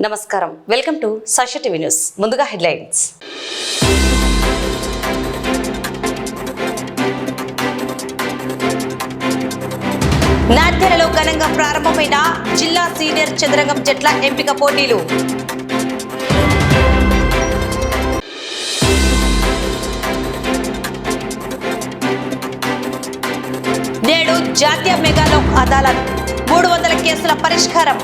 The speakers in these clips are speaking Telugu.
నమస్కారం, welcome to Sakshi TV news. ముందుగా హెడ్లైన్స్. నాట్యాలలో ఘనంగా ప్రారంభమైన జిల్లా సీనియర్ చదరంగం జట్ల ఎంపిక పోటీలు. నేడు జాతీయ మెగాలోక్ అదాలత్ 300 కేసుల పరిష్కారం.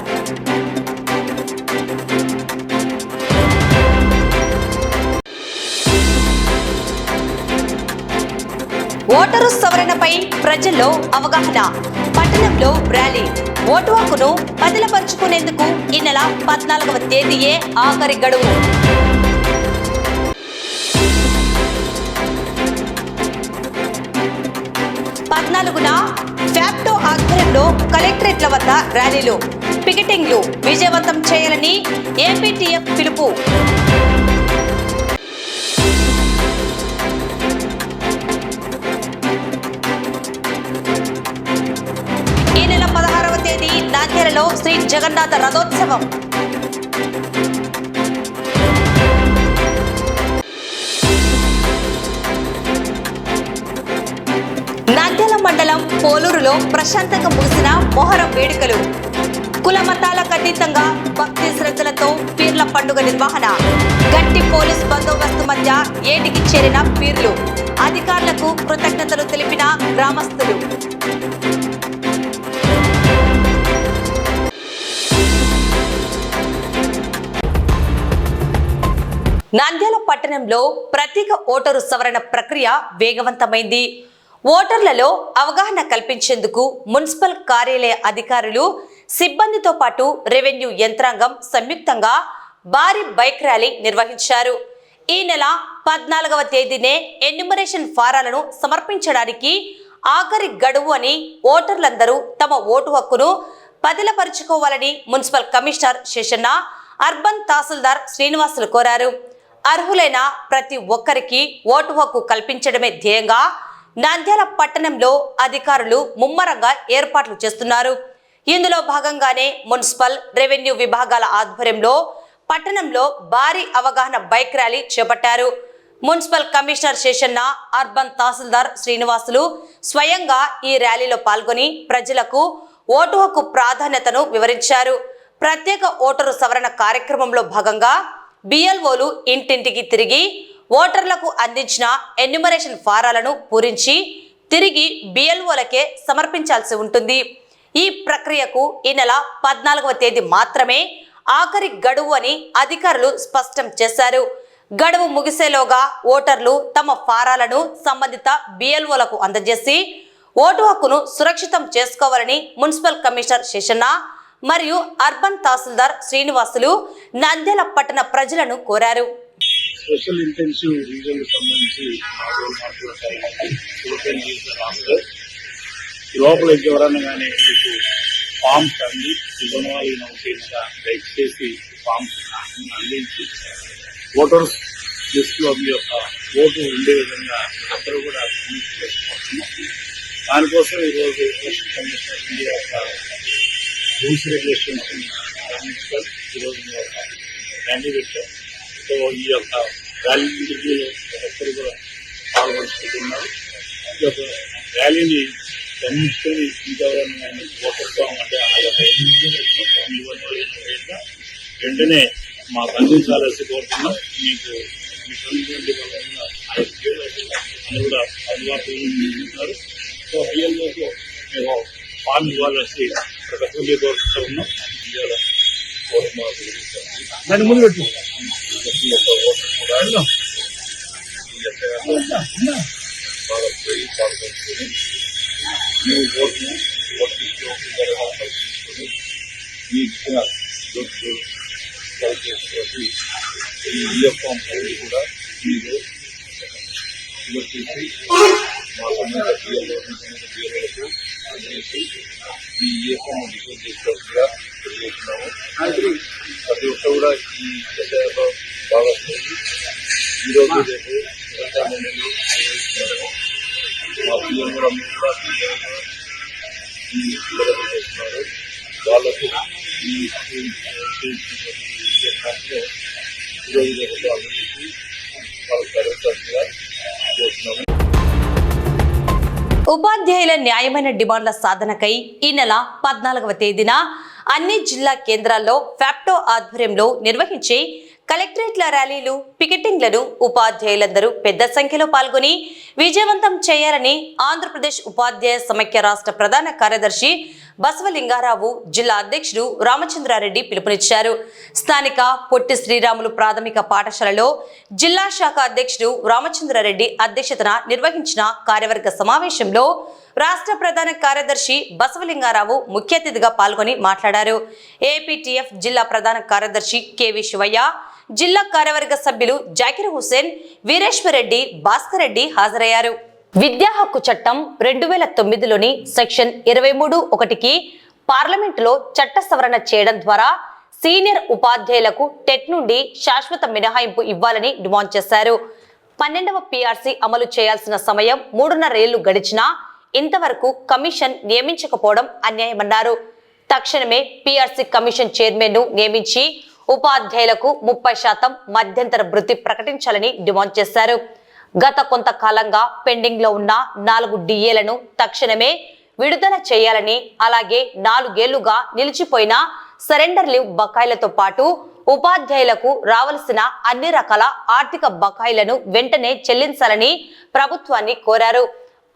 ఓటరు సవరణపై ప్రజల్లో అవగాహన. పట్టణంలో ర్యాలీ. ఓటు హక్కును బదిలపరుచుకునేందుకు ఈ నెల 14వ తేదీయే ఆఖరి గడువు. ఫ్యాక్టో ఆధ్వర్యంలో కలెక్టరేట్ల వద్ద ర్యాలీలు, పికెటింగ్లు విజయవంతం చేయాలని ఏపీటీఎఫ్ పిలుపు. ఈ నెల 16వ తేదీ నాంద్యాలలో శ్రీ జగన్నాథ రథోత్సవం. నాంద్యాల మండలం పోలూరులో ప్రశాంతంగా ముగిసిన మొహరం వేడుకలు. కుల మతాలకు అతీతంగా భక్తి శ్రద్ధలతో పీర్ల పండుగ నిర్వహణ. గట్టి పోలీస్ బందోబస్తు మధ్య ఏటికి చేరిన పీర్లు. అధికారులకు కృతజ్ఞతలు తెలిపిన గ్రామస్తులు. నంద్యాల పట్టణంలో ప్రత్యేక ఓటరు సవరణ ప్రక్రియ వేగవంతమైంది. ఓటర్లలో అవగాహన కల్పించేందుకు మున్సిపల్ కార్యాలయ అధికారులు, సిబ్బందితో పాటు రెవెన్యూ యంత్రాంగం సంయుక్తంగా భారీ బైక్ ర్యాలీ నిర్వహించారు. ఈ నెల 14వ తేదీనే ఎన్యూమరేషన్ ఫారాలను సమర్పించడానికి ఆఖరి గడువు అని ఓటర్లందరూ తమ ఓటు హక్కును బదిలపరుచుకోవాలని మున్సిపల్ కమిషనర్ శేషన్న, అర్బన్ తహసీల్దార్ శ్రీనివాసులు కోరారు. అర్హులైన ప్రతి ఒక్కరికి ఓటు హక్కు కల్పించడమే ధ్యేయంగా నంద్యాల పట్టణంలో అధికారులు ముమ్మరంగా ఏర్పాట్లు చేస్తున్నారు. ఇందులో భాగంగానే మున్సిపల్, రెవెన్యూ విభాగాల ఆధ్వర్యంలో పట్టణంలో భారీ అవగాహన బైక్ ర్యాలీ చేపట్టారు. మున్సిపల్ కమిషనర్ శేషన్న, అర్బన్ తహసీల్దార్ శ్రీనివాసులు స్వయంగా ఈ ర్యాలీలో పాల్గొని ప్రజలకు ఓటు హక్కు ప్రాధాన్యతను వివరించారు. ప్రత్యేక ఓటరు సవరణ కార్యక్రమంలో భాగంగా బిఎల్ఓలు ఇంటింటికి తిరిగి ఓటర్లకు అందించిన ఎన్యూమరేషన్ ఫారాలను పూరించి తిరిగి బిఎల్ఓలకే సమర్పించాల్సి ఉంటుంది. ఈ ప్రక్రియకు ఈ నెల 14వ తేదీ మాత్రమే ఆఖరి గడువు అని అధికారులు స్పష్టం చేశారు. గడువు ముగిసేలోగా ఓటర్లు తమ ఫారాలను సంబంధిత బిఎల్ఓలకు అందజేసి ఓటు హక్కును సురక్షితం చేసుకోవాలని మున్సిపల్ కమిషనర్ శేషన్న మరియు అర్బన్ తహసీల్దార్ శ్రీనివాసులు నంద్యాల పట్టణ ప్రజలను కోరారు. స్పెషల్ ఇంటెన్సివ్ రీజన్ సంబంధించి లోపల ఎవరన్నా కానీ మీకు ఫామ్స్ అంది ఇవ్వని నౌకీగా దయచేసి ఫామ్స్ అందించి ఓటర్స్ లిస్ట్ లో మీ యొక్క ఓటు ఉండే విధంగా అందరూ కూడా చేసుకుంటున్నాం. దానికోసం ఈరోజు ఎలక్షన్ కమిషన్ ఆఫ్ ఇండియా యొక్క రూల్స్ రెగ్యులేషన్స్ ఈరోజు క్యాండిడేట్. సో ఈ యొక్క ర్యాలీలో ఒక్కరు కూడా పాల్గొంటున్నారు. ఈ యొక్క ర్యాలీని గమనించుకొని ఇంకెవరైనా ఓటర్ ఫామ్ అంటే వెంటనే మాకు అందించాల్సి కోరుతున్నాం. మీకు అని కూడా అందుబాటులో ఉంటున్నారు. సో బిఎల్ఓకు మేము ఫామ్ ఇవ్వాల్సి ప్రతి కోరుతూ ఉన్నాం. దాని ముందు పెట్టు ఓటర్ కూడా బాగా పోయి పాల్గొంచుకొని మీ ఓటును కల్పించుకొని మీ ఇచ్చిన దొడ్డు కలిపేసి ఈ ఈఎఫ్ఎం అనేది కూడా మీరు చేసి మా సంబంధిత బిఎల్ఓలకు అందించి ఈ ఈఎఫ్ఎం డిపోజ్ చేసినట్టుగా తెలియజేస్తున్నాము. ప్రతి ఒక్క కూడా ఈ విషయాల్లో బాగా ఈరోజు రేపు మా పిల్లలు కూడా ఈ పిల్లలు చేస్తున్నారు. వాళ్ళకు ఈ చేయించినటువంటి ఈరోజు అందరికీ వాళ్ళ సర్వీసెస్గా కోరుతున్నాము. ఉపాధ్యాయుల న్యాయమైన డిమాండ్ల సాధనకై ఈ నెల 14వ తేదీన అన్ని జిల్లా కేంద్రాల్లో ఫ్యాప్టో ఆధ్వర్యంలో నిర్వహించే కలెక్టరేట్ల ర్యాలీలు, పికెటింగ్లను ఉపాధ్యాయులందరూ పెద్ద సంఖ్యలో పాల్గొని విజయవంతం చేయాలని ఆంధ్రప్రదేశ్ ఉపాధ్యాయ సమైక్య రాష్ట్ర ప్రధాన కార్యదర్శి బసవలింగారావు, జిల్లా అధ్యక్షుడు రామచంద్రారెడ్డి పిలుపునిచ్చారు. స్థానిక పొట్టి శ్రీరాములు ప్రాథమిక పాఠశాలలో జిల్లా శాఖ అధ్యక్షుడు రామచంద్రారెడ్డి అధ్యక్షతన నిర్వహించిన కార్యవర్గ సమావేశంలో రాష్ట్ర ప్రధాన కార్యదర్శి బసవలింగారావు ముఖ్య అతిథిగా పాల్గొని మాట్లాడారు. ఏపీటీఎఫ్ జిల్లా ప్రధాన కార్యదర్శి కెవి శివయ్య, జిల్లా కార్యవర్గ సభ్యులు జాకిర్ హుసేన్, వీరేశ్వరరెడ్డి, భాస్కర్ రెడ్డి హాజరయ్యారు. విద్యా హక్కు చట్టం 2009లోని సెక్షన్ 23(1)కి పార్లమెంటులో చట్ట సవరణ చేయడం ద్వారా సీనియర్ ఉపాధ్యాయులకు టెట్ నుండి శాశ్వత మినహాయింపు ఇవ్వాలని డిమాండ్ చేశారు. 12వ PRC అమలు చేయాల్సిన సమయం 3.5 ఏళ్లు గడిచినా ఇంతవరకు కమిషన్ నియమించకపోవడం అన్యాయమన్నారు. తక్షణమే PRC కమిషన్ చైర్మన్ ను నియమించి ఉపాధ్యాయులకు 30% మధ్యంతర భృతి ప్రకటించాలని డిమాండ్ చేశారు. గత కొంతకాలంగా పెండింగ్ లో ఉన్న 4 DAలను తక్షణమే విడుదల చేయాలని, అలాగే 4 ఏళ్లుగా నిలిచిపోయిన సరెండర్ లీవ్ బకాయిలతో పాటు ఉపాధ్యాయులకు రావాల్సిన అన్ని రకాల ఆర్థిక బకాయిలను వెంటనే చెల్లించాలని ప్రభుత్వాన్ని కోరారు.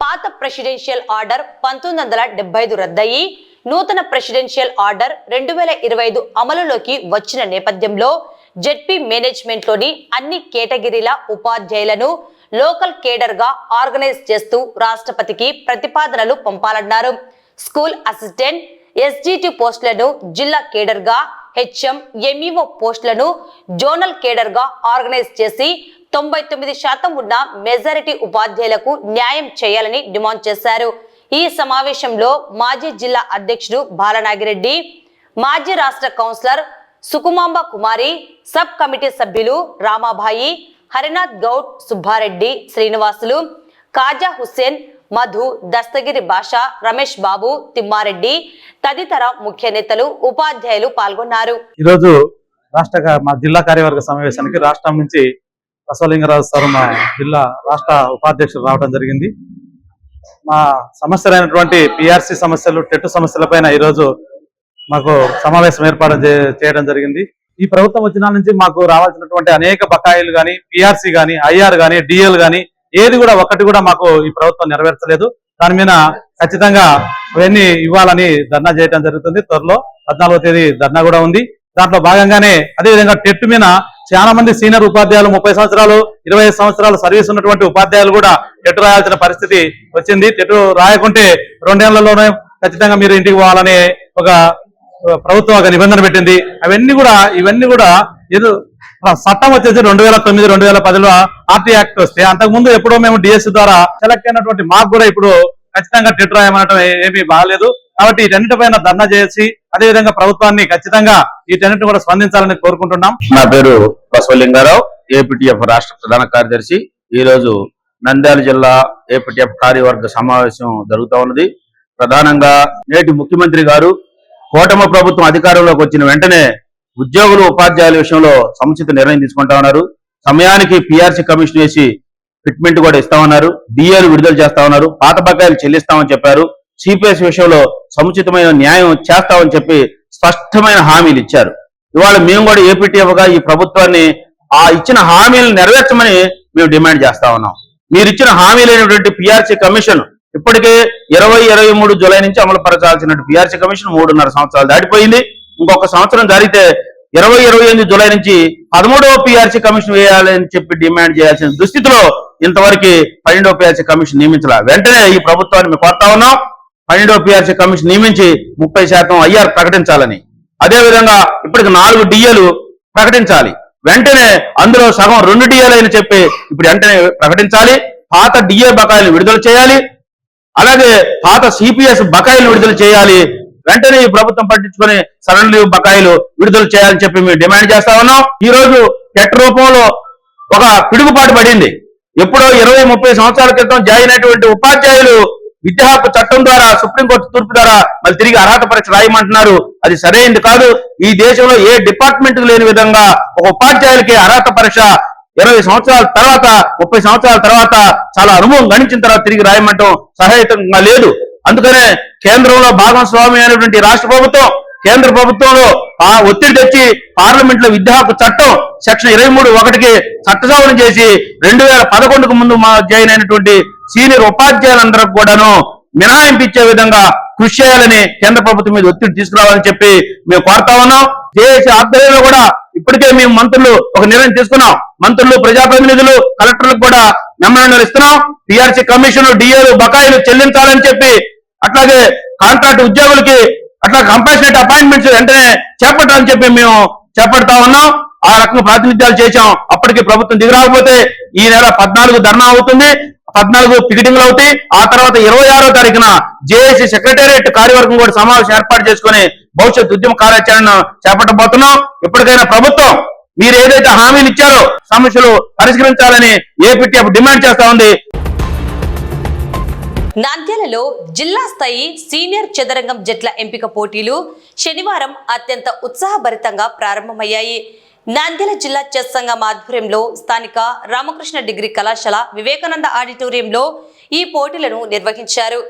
పాత ప్రెసిడెన్షియల్ ఆర్డర్ 1975 రద్దయి నూతన ప్రెసిడెన్షియల్ ఆర్డర్ 2025 అమలులోకి వచ్చిన నేపథ్యంలో జెడ్పీ మేనేజ్మెంట్ లోని అన్ని కేటగిరీల ఉపాధ్యాయులను లోకల్ కేడర్ గా ఆర్గనైజ్ చేస్తూ రాష్ట్రపతికి ప్రతిపాదనలు పంపాలన్నారు. స్కూల్ అసిస్టెంట్, SGT పోస్టులను జిల్లా కేడర్ గా, HM, MEO పోస్టులను జోనల్ కేడర్ గా ఆర్గనైజ్ చేసి 99% ఉన్న మెజారిటీ ఉపాధ్యాయులకు న్యాయం చేయాలని డిమాండ్ చేశారు. ఈ సమావేశంలో మాజీ జిల్లా అధ్యక్షుడు బాలనాగిరెడ్డి, మాజీ రాష్ట్ర కౌన్సిలర్ సుకుమాంబ కుమారి, సబ్ కమిటీ సభ్యులు రామాబాయి, హరినాథ్ గౌడ్, సుబ్బారెడ్డి, శ్రీనివాసులు, కాజా హుస్సేన్, మధు, దస్తగిరి భాష, రమేష్ బాబు, తిమ్మారెడ్డి తదితర ముఖ్య నేతలు, ఉపాధ్యాయులు పాల్గొన్నారు. ఈరోజు మా జిల్లా కార్యవర్గ సమావేశానికి రాష్ట్రం నుంచి బసవలింగరాజు సార్ మా జిల్లా రాష్ట్ర ఉపాధ్యక్షుడు రావడం జరిగింది. మా సమస్యలైనటువంటి PRC సమస్యలు, టెట్ సమస్యలపైన ఈరోజు మాకు సమావేశం ఏర్పాటు చేయడం జరిగింది. ఈ ప్రభుత్వం వచ్చిన నుంచి మాకు రావాల్సినటువంటి అనేక బకాయిలు కానీ, PRC కానీ, IR కానీ, DL కానీ ఏది కూడా ఒకటి కూడా మాకు ఈ ప్రభుత్వం నెరవేర్చలేదు. దాని మీద ఖచ్చితంగా అవన్నీ ఇవ్వాలని ధర్నా చేయడం జరుగుతుంది. త్వరలో 14వ తేదీ ధర్నా కూడా ఉంది. దాంట్లో భాగంగానే అదేవిధంగా టెట్ మీద చాలా మంది సీనియర్ ఉపాధ్యాయులు 30 సంవత్సరాలు 25 సంవత్సరాలు సర్వీస్ ఉన్నటువంటి ఉపాధ్యాయులు కూడా టెట్ రాయాల్సిన పరిస్థితి వచ్చింది. టెట్ రాయకుంటే 2 ఏళ్లలోనే ఖచ్చితంగా మీరు ఇంటికి పోవాలని ఒక ప్రభుత్వం ఒక నిబంధన పెట్టింది. ఇవన్నీ కూడా ఏదో చట్టం వచ్చేసి 2009, 2010లో RT యాక్ట్ వస్తే, అంతకుముందు ఎప్పుడో మేము DSC ద్వారా సెలెక్ట్ అయినటువంటి మాకు కూడా ఇప్పుడు ఖచ్చితంగా టెట్ రాయమనడం ఏమీ బాగాలేదు. కాబట్టి వీటన్నిటిపైన ధర్నా చేసి అదేవిధంగా ప్రభుత్వాన్ని ఖచ్చితంగా వీటన్నిటిని కూడా స్పందించాలని కోరుకుంటున్నాం. నా పేరు బసవలింగారావు, ఏపీటీఎఫ్ రాష్ట్ర ప్రధాన కార్యదర్శి. ఈ రోజు నంద్యాల జిల్లా ఏపీటీఎఫ్ కార్యవర్గ సమావేశం జరుగుతూ ఉన్నది. ప్రధానంగా నేటి ముఖ్యమంత్రి గారు కూటమి ప్రభుత్వం అధికారంలోకి వచ్చిన వెంటనే ఉద్యోగులు, ఉపాధ్యాయుల విషయంలో సముచిత నిర్ణయం తీసుకుంటా ఉన్నారు. సమయానికి PRC కమిషన్ వేసి ఫిట్మెంట్ కూడా ఇస్తామన్నారు. DAలు విడుదల చేస్తా ఉన్నారు. పాత బకాయిలు చెల్లిస్తామని చెప్పారు. CPS విషయంలో సముచితమైన న్యాయం చేస్తామని చెప్పి స్పష్టమైన హామీలు ఇచ్చారు. ఇవాళ మేము కూడా ఏపీటీఎఫ్ గా ఈ ప్రభుత్వాన్ని ఆ ఇచ్చిన హామీలను నెరవేర్చమని మేము డిమాండ్ చేస్తా ఉన్నాం. మీరు ఇచ్చిన హామీలైనటువంటి PRC కమిషన్ ఇప్పటికే 2023 జూలై నుంచి అమలు పరచాల్సిన PRC కమిషన్ 3.5 సంవత్సరాలు దాటిపోయింది. ఇంకొక సంవత్సరం జరిగితే 2028 జూలై నుంచి 13వ PRC కమిషన్ వేయాలని చెప్పి డిమాండ్ చేయాల్సిన దుస్థితిలో ఇంతవరకు 12వ PRC కమిషన్ నియమించాల. వెంటనే ఈ ప్రభుత్వాన్ని మేము కోరుతా ఉన్నాం, 12వ PRC కమిషన్ నియమించి 30% IR ప్రకటించాలని, అదేవిధంగా ఇప్పటికి 4 DAలు ప్రకటించాలి. వెంటనే అందులో సగం 2 DAలు అని చెప్పి ఇప్పుడు వెంటనే ప్రకటించాలి. పాత DA బకాయిలు విడుదల చేయాలి. అలాగే పాత CPS బకాయిలు విడుదల చేయాలి. వెంటనే ఈ ప్రభుత్వం పట్టించుకొని సడన్ లీవ్ బకాయిలు విడుదల చేయాలని చెప్పి మేము డిమాండ్ చేస్తా ఉన్నాం. ఈ రోజు టెట్ రూపంలో ఒక పిడుగుపాటు పడింది. ఎప్పుడో 20-30 సంవత్సరాల క్రితం జాయిన్ అయినటువంటి ఉపాధ్యాయులు విద్యా హక్కు చట్టం ద్వారా సుప్రీంకోర్టు తీర్పు ద్వారా మళ్ళీ తిరిగి అర్హత పరీక్ష రాయమంటున్నారు. అది సరైనది కాదు. ఈ దేశంలో ఏ డిపార్ట్మెంట్ లేని విధంగా ఒక ఉపాధ్యాయులకి అర్హత పరీక్ష 20 సంవత్సరాల తర్వాత 30 సంవత్సరాల తర్వాత చాలా అనుభవం గణించిన తర్వాత తిరిగి రాయమంటం సహాయకంగా లేదు. అందుకనే కేంద్రంలో భాగస్వామి అయినటువంటి రాష్ట్ర ప్రభుత్వం కేంద్ర ప్రభుత్వంలో ఒత్తిడి తెచ్చి పార్లమెంట్ లో విద్యా హక్కు చట్టం సెక్షన్ 23(1)కి చట్టసవరణ చేసి 2011కు ముందు జాయిన్ అయినటువంటి సీనియర్ ఉపాధ్యాయులందరికీ కూడాను మినహాయింపు ఇచ్చే విధంగా కృషి చేయాలని కేంద్ర ప్రభుత్వం మీద ఒత్తిడి తీసుకురావాలని చెప్పి మేము కోరుతా ఉన్నాం. జేఏసీ ఆధ్వర్యంలో కూడా ఇప్పటికే మేము మంత్రులు ఒక నిర్ణయం తీసుకున్నాం. మంత్రులు, ప్రజాప్రతినిధులు, కలెక్టర్లకు కూడా మెమరాండాలు ఇస్తున్నాం. పిఆర్సీ కమిషన్, డిఏలు బకాయిలు చెల్లించాలని చెప్పి, అట్లాగే కాంట్రాక్ట్ ఉద్యోగులకి అట్లా కంపాషనేట్ అపాయింట్మెంట్స్ వెంటనే చేపట్టాలని చెప్పి మేము చేపడతా ఉన్నాం. ఆ రకంగా ప్రాతినిధ్యాలు చేశాం. అప్పటికి ప్రభుత్వం దిగిరాకపోతే ఈ నెల 14 ధర్నా అవుతుంది, 14 పికెటింగ్లు అవుతాయి. ఆ తర్వాత 26వ తారీఖున జేఏసీ సెక్రటేరియట్ కార్యవర్గం కూడా సమావేశం ఏర్పాటు చేసుకుని భవిష్యత్ ఉద్యమ కార్యాచరణను చేపట్టబోతున్నాం. ఇప్పటికైనా ప్రభుత్వం మీరు ఏదైతే హామీలు ఇచ్చారో సమస్యలు పరిష్కరించాలని ఏపీటీఎఫ్ డిమాండ్ చేస్తా ఉంది. నంద్యాలలో జిల్లా స్థాయి సీనియర్ చదరంగం జట్ల ఎంపిక పోటీలు శనివారం అత్యంత ఉత్సాహభరితంగా ప్రారంభమయ్యాయి. నంద్యాల జిల్లా చెస్ సంఘం ఆధ్వర్యంలో స్థానిక రామకృష్ణ డిగ్రీ కళాశాల వివేకానంద ఆడిటోరియంలో ఈ పోటీలను నిర్వహించారు.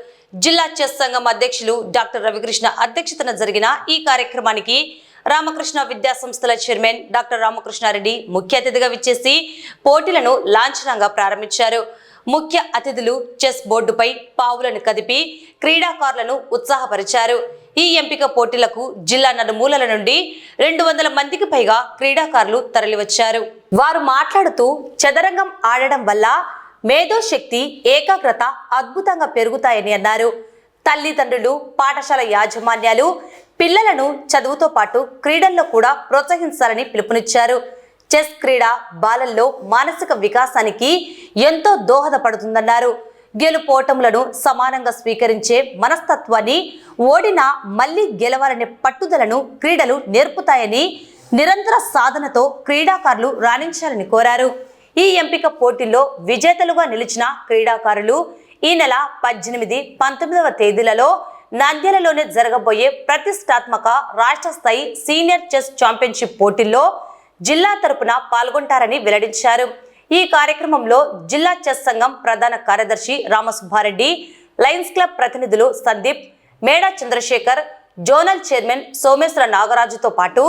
జిల్లా చెస్ సంఘం అధ్యక్షులు డాక్టర్ రవికృష్ణ అధ్యక్షతన జరిగిన ఈ కార్యక్రమానికి రామకృష్ణ విద్యా సంస్థల చైర్మన్ డాక్టర్ రామకృష్ణారెడ్డి ముఖ్య అతిథిగా విచ్చేసి పోటీలను లాంఛనంగా ప్రారంభించారు. ముఖ్య అతిథులు చెస్ బోర్డుపై పావులను కదిపి క్రీడాకారులను ఉత్సాహపరిచారు. ఈ ఎంపిక పోటీలకు జిల్లా నలుమూలల నుండి 200 మందికి పైగా క్రీడాకారులు తరలివచ్చారు. వారు మాట్లాడుతూ చదరంగం ఆడడం వల్ల మేధోశక్తి, ఏకాగ్రత అద్భుతంగా పెరుగుతాయని అన్నారు. తల్లిదండ్రులు, పాఠశాల యాజమాన్యాలు పిల్లలను చదువుతో పాటు క్రీడల్లో కూడా ప్రోత్సహించాలని పిలుపునిచ్చారు. చెస్ క్రీడ బాలల్లో మానసిక వికాసానికి ఎంతో దోహదపడుతుందన్నారు. గెలుపోటములను సమానంగా స్వీకరించే మనస్తత్వాన్ని, ఓడినా మళ్లీ గెలవాలనే పట్టుదలను క్రీడలు నేర్పుతాయని, నిరంతర సాధనతో క్రీడాకారులు రాణించాలని కోరారు. ఈ ఎంపిక పోటీల్లో విజేతలుగా నిలిచిన క్రీడాకారులు ఈ నెల 18, 19వ తేదీలలో నంద్యాలలోనే జరగబోయే ప్రతిష్టాత్మక రాష్ట్ర స్థాయి సీనియర్ చెస్ ఛాంపియన్షిప్ పోటీల్లో జిల్లా తరపున పాల్గొంటారని వెల్లడించారు. ఈ కార్యక్రమంలో జిల్లా చెస్ సంఘం ప్రధాన కార్యదర్శి రామసుబ్బారెడ్డి, లయన్స్ క్లబ్ ప్రతినిధులు సందీప్, మేడా చంద్రశేఖర్, జోనల్ చైర్మన్ సోమేశ్వర నాగరాజుతో పాటు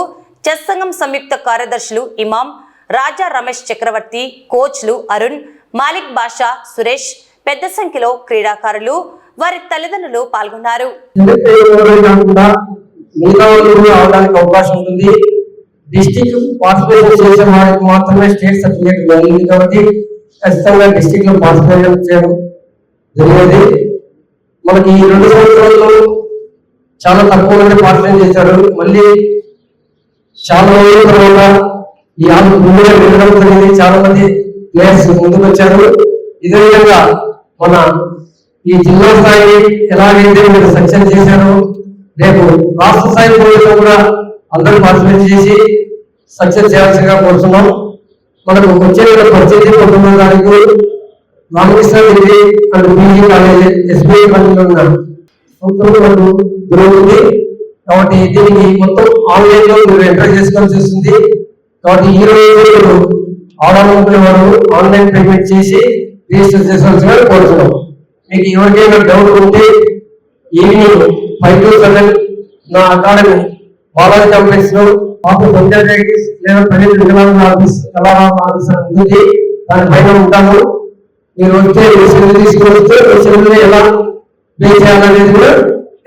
చెస్ సంఘం సంయుక్త కార్యదర్శులు ఇమాం, రాజా రమేష్ చక్రవర్తి, కోచ్లు అరుణ్, మాలిక్ బాషా, సురేష్, పెద్ద సంఖ్యలో క్రీడాకారులు, వారి తల్లిదండ్రులు పాల్గొన్నారు. డిస్ట్రిక్ట్ పార్టిసిపేషన్ చేసిన వారికి మాత్రమే స్టేట్ సర్టిఫికేట్ వెళ్ళింది కాబట్టి ఖచ్చితంగా డిస్ట్రిక్ట్ లో పార్టిసిపేషన్ చేయడం జరిగేది. మనకి ఈ 2 సంవత్సరాల్లో చాలా తక్కువ మంది పార్టిసిపేట్ చేశారు. మళ్ళీ చాలా రోజుల తర్వాత ఈ ముందుగా వెళ్ళడం జరిగింది. చాలా మంది ప్లేయర్స్ ముందుకు వచ్చారు. ఇదే విధంగా మన ఈ జిల్లా స్థాయి ఎలాగైతే మీరు సక్సెస్ చేశారో రేపు రాష్ట్ర స్థాయి పోటీలో కూడా అందరూ పార్టిసిపేట్ చేసి సక్సెస్ చేయాల్సిందిగా కోరుతున్నాం. మనకు వచ్చే 19 తారీఖు Ramakrishna degree and PG college SBI జరుగుతుంది. కాబట్టి దీనికి మొత్తం ఆన్లైన్ లో మీరు ఎంటర్ చేసుకోవాల్సి వస్తుంది. కాబట్టి ఈ రోజు ఆడాలనుకునే వారు ఆన్లైన్ పేమెంట్ చేసి రిజిస్టర్ చేసుకోవాల్సిందిగా కోరుతున్నాం. మీకు ఎవరికైనా డౌట్ ఉంటే ఈవినింగ్ 5 to 7 నా అకాడమీ బాలాజీ కాంప్లెక్స్ లో మాకు పంచాయతీ లేదా ప్రజలు వికలాంగుల ఆఫీస్ కళారామ ఆఫీస్ ఉంటుంది. దానిపైన ఉంటాము. మీరు వచ్చే సెలవు తీసుకొస్తే సెలవులు ఎలా పే చేయాలనేది కూడా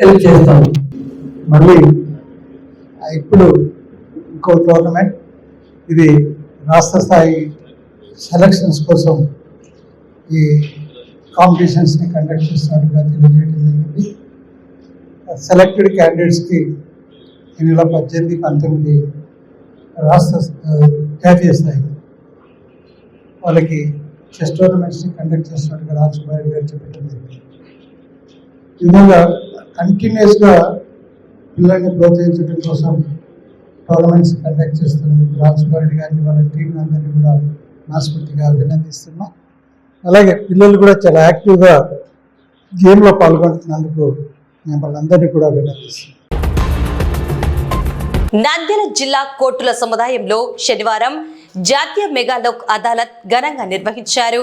హెల్ప్ చేస్తాము. మళ్ళీ ఇప్పుడు ఇంకో టోర్నమెంట్, ఇది రాష్ట్ర స్థాయి సెలక్షన్స్ కోసం ఈ కాంపిటీషన్స్ని కండక్ట్ చేస్తున్నట్టుగా తెలియజేయడం జరిగింది. సెలెక్టెడ్ క్యాండిడేట్స్కి ఈ నెల 18, 19 రాష్ట్ర జాతీయ స్థాయి వాళ్ళకి చెస్ టోర్నమెంట్స్ని కండక్ట్ చేస్తున్నట్టుగా రాజకుమారి గారు చెప్పడం జరిగింది. ఈ విధంగా కంటిన్యూస్గా పిల్లల్ని ప్రోత్సహించడం కోసం టోర్నమెంట్స్ కండక్ట్ చేస్తున్నందుకు రాజకుమారి గారిని వాళ్ళ టీం అందరినీ కూడా మనస్ఫూర్తిగా అభినందిస్తున్నాం. అలాగే పిల్లలు కూడా చాలా యాక్టివ్గా గేమ్లో పాల్గొంటున్నందుకు మిమ్మల్ని అందరినీ కూడా అభినందిస్తున్నాను. నంద్యాల జిల్లా కోర్టుల సముదాయంలో శనివారం జాతీయ మెగా లోక్ అదాలత్ ఘనంగా నిర్వహించారు.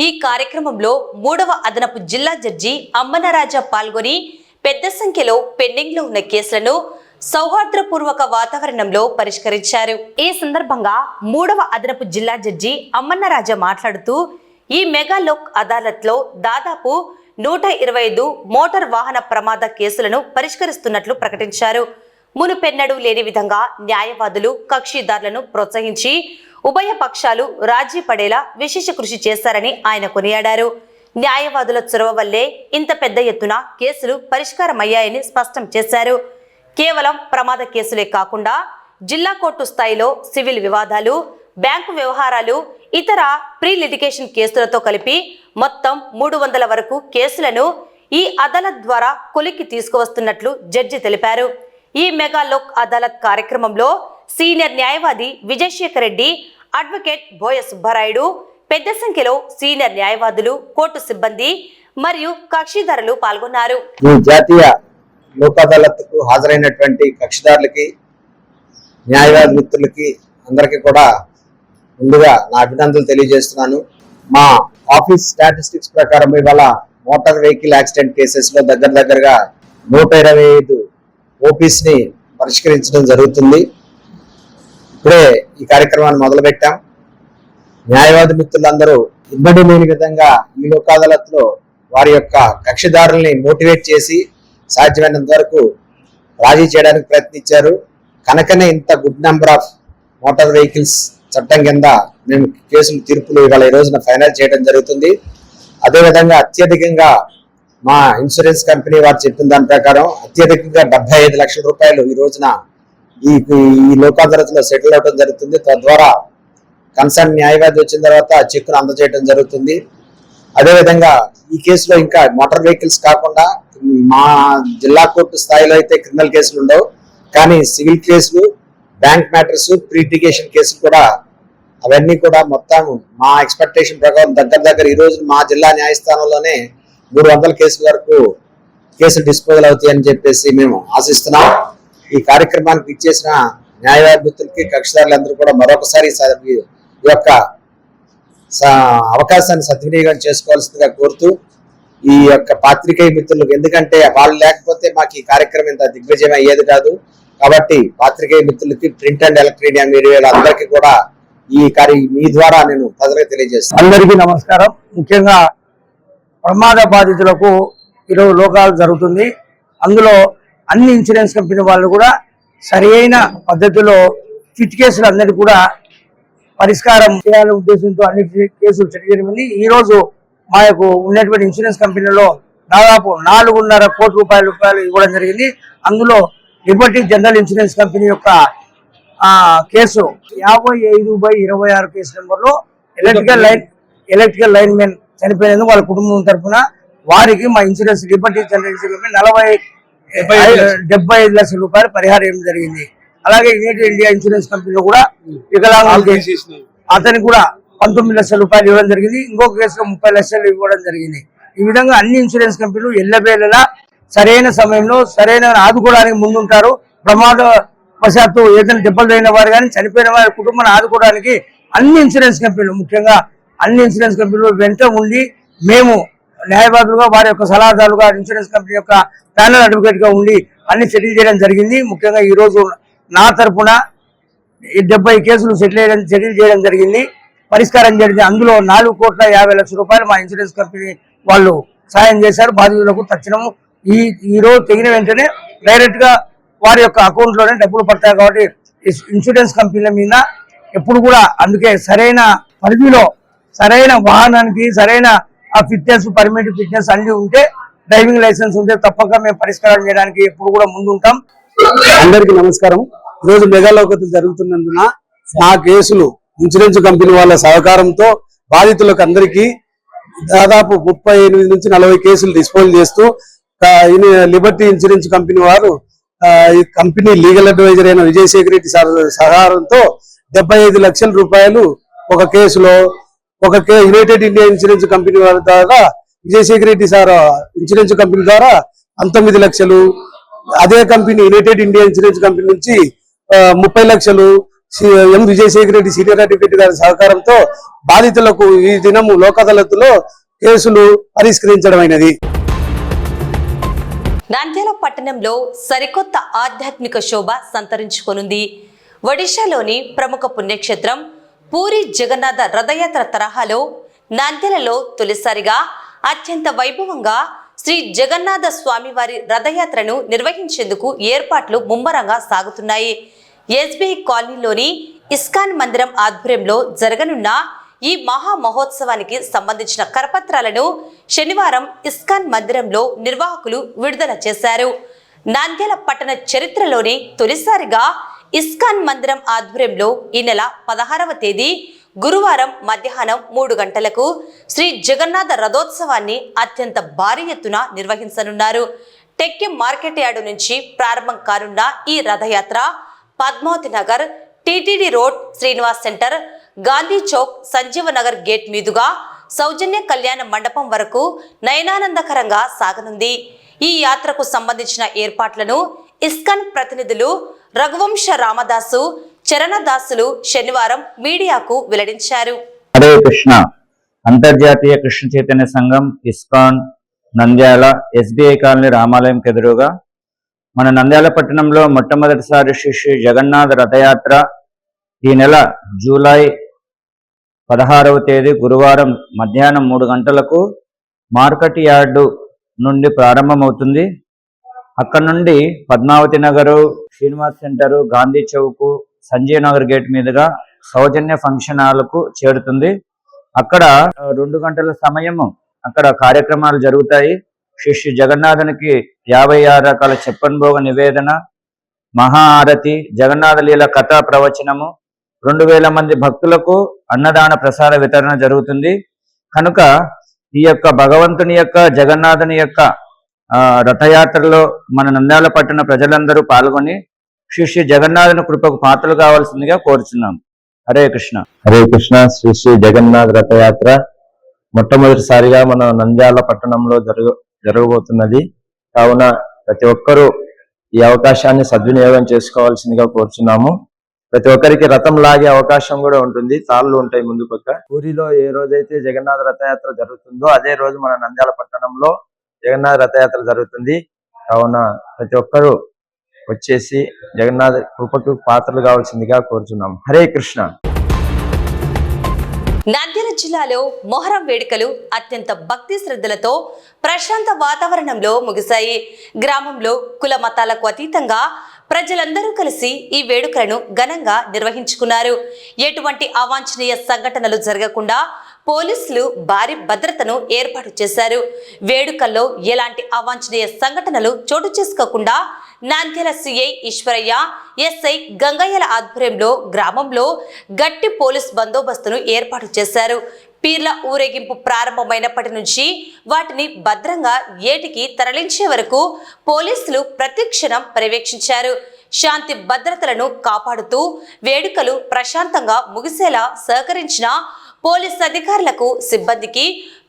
ఈ కార్యక్రమంలో 3వ అదనపు జిల్లా జడ్జి అమ్మనరాజా పాల్గొని పెద్ద సంఖ్యలో పెండింగ్ లో ఉన్న కేసులను సౌహార్దపూర్వక వాతావరణంలో పరిష్కరించారు. ఈ సందర్భంగా 3వ అదనపు జిల్లా జడ్జి అమ్మన్నరాజా మాట్లాడుతూ ఈ మెగా లోక్ అదాలత్ లో దాదాపు 125 మోటార్ వాహన ప్రమాద కేసులను పరిష్కరిస్తున్నట్లు ప్రకటించారు. మునుపెన్నడూ లేని విధంగా న్యాయవాదులు కక్షిదారులను ప్రోత్సహించి ఉభయ పక్షాలు రాజీ పడేలా విశేష కృషి చేశారని ఆయన కొనియాడారు. న్యాయవాదుల చొరవ వల్లే ఇంత పెద్ద ఎత్తున కేసులు పరిష్కారమయ్యాయని స్పష్టం చేశారు. కేవలం ప్రమాద కేసులే కాకుండా జిల్లా కోర్టు స్థాయిలో సివిల్ వివాదాలు, బ్యాంకు వ్యవహారాలు, ఇతర ప్రీ లిటిగేషన్ కేసులతో కలిపి మొత్తం 300 వరకు కేసులను ఈ అదాలత్ ద్వారా కొలిక్కి తీసుకువస్తున్నట్లు జడ్జి తెలిపారు. ఈ మెగా లోక్ అదాలత్ కార్యక్రమంలో సీనియర్ న్యాయవాది విజయశేఖర్ రెడ్డి, అడ్వకేట్ బోయ సుబ్బారాయుడు, పెద్ద సంఖ్యలో సీనియర్ న్యాయవాదులు, కోర్టు సిబ్బంది మరియు కక్షిదారులు పాల్గొన్నారు. ఈ జాతీయ లోక్ అదాలత్ కు హాజరైనటువంటి కక్షిదారులకి, న్యాయవాది మిత్రులకి అందరికీ కూడా ముందుగా నా అభినందనలు తెలియజేస్తున్నాను. మా ఆఫీస్ స్టాటిస్టిక్స్ ప్రకారం ఇవాళ మోటార్ వెహికల్ యాక్సిడెంట్ కేసెస్ లో దగ్గరగా 125 ఓపీస్ ని పరిష్కరించడం జరుగుతుంది. ఇప్పుడే ఈ కార్యక్రమాన్ని మొదలుపెట్టాం. న్యాయవాది మిత్రులందరూ ఇబ్బంది లేని విధంగా ఈ లోక్ అదాలత్ లో వారి యొక్క కక్షిదారుల్ని మోటివేట్ చేసి సాధ్యమైనంత వరకు రాజీ చేయడానికి ప్రయత్నించారు. కనుకనే ఇంత good number of motor vehicles చట్టం కింద మేము కేసులు తీర్పులు ఇవాళ ఈ రోజున ఫైనల్ చేయడం జరుగుతుంది. అదేవిధంగా అత్యధికంగా మా ఇన్సూరెన్స్ కంపెనీ వారు చెప్పిన దాని ప్రకారం అత్యధికంగా 75 లక్షల రూపాయలు ఈ రోజున ఈ లోక్ అదాలత్ లో సెటిల్ అవడం జరుగుతుంది. తద్వారా కన్సర్న్ న్యాయవాది వచ్చిన తర్వాత చెక్కును అందజేయడం జరుగుతుంది. అదేవిధంగా ఈ కేసులో ఇంకా మోటార్ వెహికల్స్ కాకుండా మా జిల్లా కోర్టు స్థాయిలో అయితే క్రిమినల్ కేసులు ఉండవు, కానీ సివిల్ కేసులు, బ్యాంక్ మ్యాటర్స్, ప్రీ లిటిగేషన్ కేసులు కూడా అవన్నీ కూడా మొత్తం మా ఎక్స్పెక్టేషన్ ప్రకారం దగ్గర ఈ రోజు మా జిల్లా న్యాయస్థానంలోనే 300 కేసుల వరకు కేసులు డిస్పోజల్ అవుతాయని చెప్పేసి మేము ఆశిస్తున్నాం. ఈ కార్యక్రమానికి ఇచ్చేసిన న్యాయవాది మిత్రులకి, కక్షిదారులందరూ కూడా మరొకసారి ఈ యొక్క అవకాశాన్ని సద్వినియోగం చేసుకోవాల్సిందిగా కోరుతూ, ఈ యొక్క పాత్రికేయ మిత్రులకు, ఎందుకంటే వాళ్ళు లేకపోతే మాకు ఈ కార్యక్రమం ఇంత దిగ్విజయం అయ్యేది కాదు. కాబట్టి పాత్రికేయ మిత్రులకి, ప్రింట్ అండ్ ఎలక్ట్రానిక్ మీడియా అందరికీ కూడా మీ ద్వారా నేను ప్రజలకు తెలియజేస్తాను. అందరికీ నమస్కారం. ముఖ్యంగా ప్రమాద బాధితులకు ఈరోజు లోకాలు జరుగుతుంది. అందులో అన్ని ఇన్సూరెన్స్ కంపెనీ వాళ్ళు కూడా సరైన పద్ధతిలో ఫిట్ కేసులు అందరికీ కూడా పరిష్కారం చేయాలనే ఉద్దేశంతో అన్ని కేసులు జరిగింది. ఈ రోజు మా యొక్క ఉన్నటువంటి ఇన్సూరెన్స్ కంపెనీలో దాదాపు 4.5 కోట్ల రూపాయలు ఇవ్వడం జరిగింది. అందులో లిబర్టీ జనరల్ ఇన్సూరెన్స్ కంపెనీ యొక్క కేసు 55/26 కేసు నెంబర్లో ఎలక్ట్రికల్ లైన్ మెన్ చనిపోయినందుకు వాళ్ళ కుటుంబం తరఫున వారికి మా insurance Liberty general insurance company 75 లక్షల రూపాయలు పరిహారం ఇవ్వడం జరిగింది. అలాగే యునైటెడ్ ఇండియా ఇన్సూరెన్స్ కంపెనీలో కూడా వికలాంగులకి అతనికి కూడా 19 లక్షల రూపాయలు ఇవ్వడం జరిగింది. ఇంకొక కేసులో 30 లక్షలు ఇవ్వడం జరిగింది. ఈ విధంగా అన్ని ఇన్సూరెన్స్ కంపెనీలు ఎల్లవేళలా సరైన సమయంలో సరైన ఆదుకోవడానికి ముందుంటారు. ప్రమాదవశాత్తు ఏదైనా దెబ్బలు అయిన వారు కానీ చనిపోయిన వారి కుటుంబాన్ని ఆదుకోవడానికి అన్ని ఇన్సూరెన్స్ కంపెనీలు, ముఖ్యంగా అన్ని ఇన్సూరెన్స్ కంపెనీలు వెంట ఉండి మేము న్యాయవాదులుగా వారి యొక్క సలహాదారులుగా ఇన్సూరెన్స్ కంపెనీ యొక్క ప్యానల్ అడ్వకేట్ గా ఉండి అన్ని సెటిల్ చేయడం జరిగింది. ముఖ్యంగా ఈ రోజు నా తరఫున 70 కేసులు సెటిల్ చేయడం జరిగింది, పరిష్కారం జరిగింది. అందులో 4,50,00,000 రూపాయలు మా ఇన్సూరెన్స్ కంపెనీ వాళ్ళు సాయం చేశారు. బాధితులకు తక్షణం ఈ రోజు తెగిన వెంటనే డైరెక్ట్ గా వారి యొక్క అకౌంట్ లోనే డబ్బులు పడతాయి. కాబట్టి ఇన్సూరెన్స్ కంపెనీల మీద ఎప్పుడు కూడా అందుకే సరైన పరిధిలో సరైన వాహనానికి సరైన ఫిట్నెస్, పర్మిట్ ఫిట్నెస్ అన్ని ఉంటే, డ్రైవింగ్ లైసెన్స్ ఉంటే తప్పక మేము పరిష్కారం చేయడానికి ఎప్పుడు కూడా ముందుంటాం. అందరికీ నమస్కారం. ఈరోజు మెగాలోకత జరుగుతున్నందున నా కేసులు ఇన్సూరెన్స్ కంపెనీ వాళ్ళ సహకారంతో బాధితులకు అందరికీ దాదాపు 38 నుంచి 40 కేసులు డిస్పోజ్ చేస్తూ లిబర్టీ ఇన్సూరెన్స్ కంపెనీ వారు ఈ కంపెనీ లీగల్ అడ్వైజర్ అయిన విజయశేఖర్ రెడ్డి సహకారంతో 75 లక్షల రూపాయలు ఒక కేసులో, యునైటెడ్ ఇండియా ఇన్సూరెన్స్ కంపెనీ వారి ద్వారా Vijayasekhara Reddy sir insurance company ద్వారా 19 లక్షలు, అదే company United India insurance company నుంచి 30 లక్షలు ఎం విజయశేఖర రెడ్డి సీనియర్ అడ్వకేట్ గారి సహకారంతో బాధితులకు ఈ దినము లోక్ అదాలత్లో కేసులు పరిష్కరించడం అయినది. నంద్యాల పట్టణంలో సరికొత్త ఆధ్యాత్మిక శోభ సంతరించుకొనుంది. ఒడిశాలోని ప్రముఖ పుణ్యక్షేత్రం పూరి జగన్నాథ రథయాత్ర తరహాలో నంద్యాలలో తొలిసారిగా అత్యంత వైభవంగా శ్రీ జగన్నాథ స్వామివారి రథయాత్రను నిర్వహించేందుకు ఏర్పాట్లు ముమ్మరంగా సాగుతున్నాయి. ఎస్బీఐ కాలనీలోని ఇస్కాన్ మందిరం ఆధ్వర్యంలో జరగనున్న ఈ మహా మహోత్సవానికి సంబంధించిన కరపత్రాలను శనివారం ఇస్కాన్ మందిరంలో నిర్వాహకులు విడుదల చేశారు. నంద్యాల పట్టణ చరిత్రలోని తొలిసారిగా ఇస్కాన్ మందిరం ఆధ్వర్యంలో ఈ నెల 16వ తేదీ గురువారం మధ్యాహ్నం 3 గంటలకు శ్రీ జగన్నాథ రథోత్సవాన్ని అత్యంత భారీ ఎత్తున నిర్వహించనున్నారు. టెక్కి మార్కెట్ యార్డు నుంచి ప్రారంభం కానున్న ఈ రథయాత్ర Padmavathi Nagar, TTD road, Srinivas centre, Gandhi Chowk, Sanjeeva Nagar gate మీదుగా సౌజన్య కళ్యాణ మండపం వరకు నయనానందకరంగా సాగనుంది. ఈ యాత్రకు సంబంధించిన ఏర్పాట్లను ఇస్కాన్ ప్రతినిధులు రఘువంశ రామదాసు, చరణదాసులు శనివారం మీడియాకు వెల్లడించారు. హరే కృష్ణ. అంతర్జాతీయ కృష్ణ చైతన్య సంఘం ఇస్కాన్ నంద్యాల ఎస్బీఐ కాలనీ రామాలయం ఎదురుగా మన నంద్యాల పట్టణంలో మొట్టమొదటిసారి శ్రీ జగన్నాథ రథయాత్ర ఈ నెల జూలై 16వ తేదీ గురువారం మధ్యాహ్నం 3 గంటలకు మార్కెట్ యార్డు నుండి ప్రారంభమవుతుంది. అక్కడ నుండి పద్మావతి నగరు, శ్రీనివాస్ సెంటరు, గాంధీ చౌక్, సంజయ్ నగర్ గేట్ మీదుగా సౌజన్య ఫంక్షన్ హాల్కు చేరుతుంది. అక్కడ 2 గంటల సమయము అక్కడ కార్యక్రమాలు జరుగుతాయి. శ్రీ జగన్నాథునికి 56 రకాల చెప్పన్ భోగ నివేదన, మహా ఆరతి, జగన్నాథ లీల కథా ప్రవచనము, 2000 మంది భక్తులకు అన్నదాన ప్రసాద వితరణ జరుగుతుంది. కనుక ఈ యొక్క భగవంతుని యొక్క జగన్నాథుని యొక్క రథయాత్రలో మన నంద్యాల పట్టణ ప్రజలందరూ పాల్గొని శ్రీ జగన్నాథుని కృపకు పాత్రలు కావాల్సిందిగా కోరుచున్నాం. హరే కృష్ణ. హరే కృష్ణ. శ్రీ జగన్నాథ్ రథయాత్ర మొట్టమొదటిసారిగా మన నంద్యాల పట్టణంలో జరగబోతున్నది. కావున ప్రతి ఒక్కరూ ఈ అవకాశాన్ని సద్వినియోగం చేసుకోవాల్సిందిగా కోరుచున్నాము. ప్రతి ఒక్కరికి రథం లాగే అవకాశం కూడా ఉంటుంది. తాళ్ళు ఉంటాయి ముందు పక్క. పూరిలో ఏ రోజైతే జగన్నాథ రథయాత్ర జరుగుతుందో అదే రోజు మన నంద్యాల పట్టణంలో జగన్నాథ రథయాత్ర జరుగుతుంది. కావున ప్రతి ఒక్కరూ వచ్చేసి జగన్నాథ కృపకు పాత్రలు కావాల్సిందిగా కోరుచున్నాం. హరే కృష్ణ. నంద్యాల జిల్లాలో మొహరం వేడుకలు అత్యంత భక్తి శ్రద్ధలతో ప్రశాంత వాతావరణంలో ముగిశాయి. గ్రామంలో కుల మతాలకు అతీతంగా ప్రజలందరూ కలిసి ఈ వేడుకలను ఘనంగా నిర్వహించుకున్నారు. ఎటువంటి అవాంఛనీయ సంఘటనలు జరగకుండా పోలీసులు భారీ భద్రతను ఏర్పాటు చేశారు. వేడుకల్లో ఎలాంటి అవాంఛనీయ సంఘటనలు చోటు చేసుకోకుండా నంద్యాల సిఐ ఈశ్వరయ్య, ఎస్ఐ గంగయ్యల ఆధ్వర్యంలో గ్రామంలో గట్టి పోలీస్ బందోబస్తును ఏర్పాటు చేశారు. పీర్ల ఊరేగింపు ప్రారంభమైనప్పటి నుంచి వాటిని భద్రంగా ఏటికి తరలించే వరకు పోలీసులు ప్రతిక్షణం పర్యవేక్షించారు. శాంతి భద్రతలను కాపాడుతూ వేడుకలు ప్రశాంతంగా ముగిసేలా సహకరించిన పోలీస్ అధికారులకు, సిబ్బందికి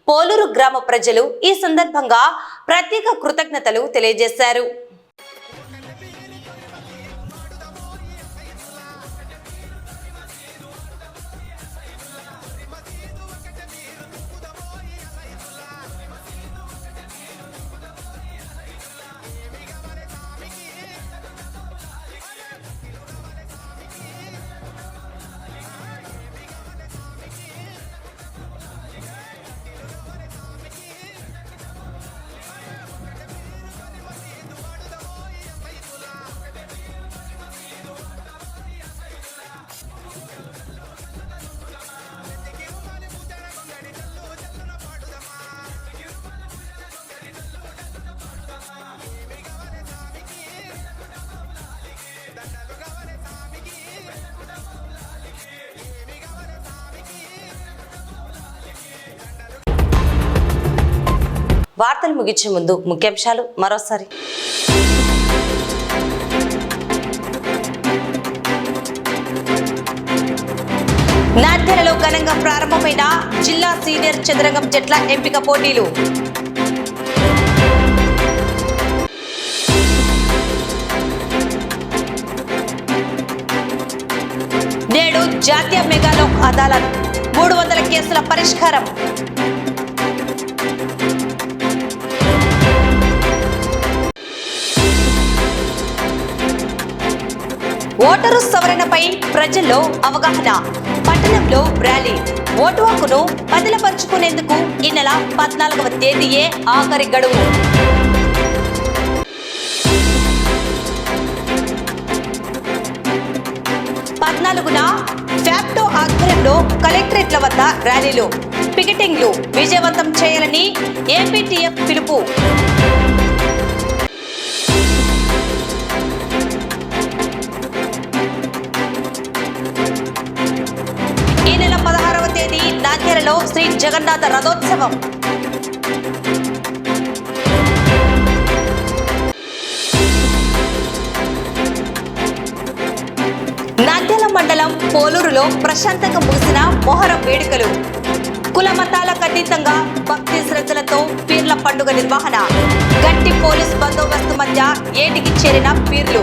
పోలూరు గ్రామ ప్రజలు ఈ సందర్భంగా ప్రత్యేక కృతజ్ఞతలు తెలియజేశారు. వార్తలు ముగించే ముందు ముఖ్యాంశాలు మరోసారి. నాంద్యాలలో ఘనంగా ప్రారంభమైన జిల్లా సీనియర్ చదరంగం జట్ల ఎంపిక పోటీలు. నేడు జాతీయ మెగా లోక్ అదాలత్ 300 కేసుల పరిష్కారం. ఓటరు సవరణపై ప్రజల్లో అవగాహన. పట్టణంలో ర్యాలీ. ఓటు హక్కును బదిలపరుచుకునేందుకు ఈ నెల 14వ తేదీయే ఆఖరి గడువు. ఫ్యాప్టో ఆధ్వర్యంలో కలెక్టరేట్ల వద్ద ర్యాలీలు, పికెటింగ్లు విజయవంతం చేయాలని ఏపీటీఎఫ్ పిలుపు. ఈ నెల 16వ తేదీ నాంద్యాలలో శ్రీ జగన్నాథ రథోత్సవం. నాంద్యాల మండలం పోలూరులో ప్రశాంతంగా ముగిసిన మొహరం వేడుకలు. కుల మతాలకు అతీతంగా భక్తి శ్రద్ధలతో పీర్ల పండుగ నిర్వహణ. గట్టి పోలీస్ బందోబస్తు మధ్య ఏటికి చేరిన పీర్లు.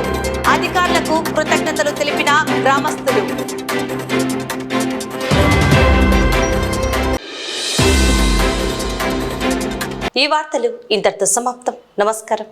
అధికారులకు కృతజ్ఞతలు తెలిపిన గ్రామస్తులు. ఈ వార్తలు ఇంతటితో సమాప్తం. నమస్కారం.